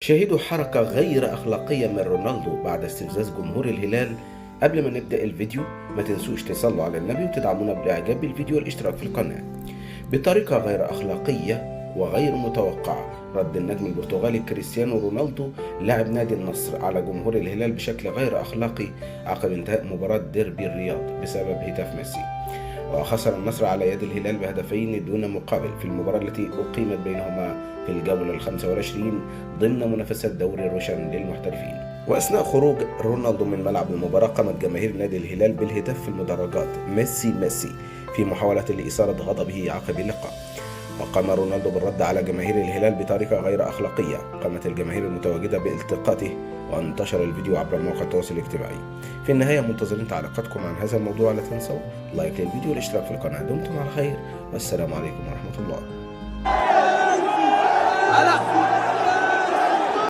شاهدوا حركة غير أخلاقية من رونالدو بعد استفزاز جمهور الهلال. قبل ما نبدأ الفيديو ما تنسوش تصلوا على النبي وتدعمونا بالإعجاب بالفيديو والاشتراك في القناة. بطريقة غير أخلاقية وغير متوقعة رد النجم البرتغالي كريستيانو رونالدو لاعب نادي النصر على جمهور الهلال بشكل غير أخلاقي عقب انتهاء مباراة ديربي الرياض بسبب هتاف ميسي. وخسر النصر على يد الهلال بهدفين دون مقابل في المباراة التي أقيمت بينهما في الجولة 25 ضمن منافسات دوري روشن للمحترفين. وأثناء خروج رونالدو من ملعب المباراة قامت جماهير نادي الهلال بالهتاف في المدرجات ميسي ميسي في محاولة لإثارة غضبه عقب اللقاء. وقام رونالدو بالرد على جماهير الهلال بطريقة غير أخلاقية. قامت الجماهير المتواجدة بالتقاطه وانتشر الفيديو عبر مواقع التواصل الاجتماعي. في النهاية منتظرين تعليقاتكم عن هذا الموضوع. لا تنسوا لايك للفيديو والاشتراك في القناة. دمتم على خير والسلام عليكم ورحمة الله.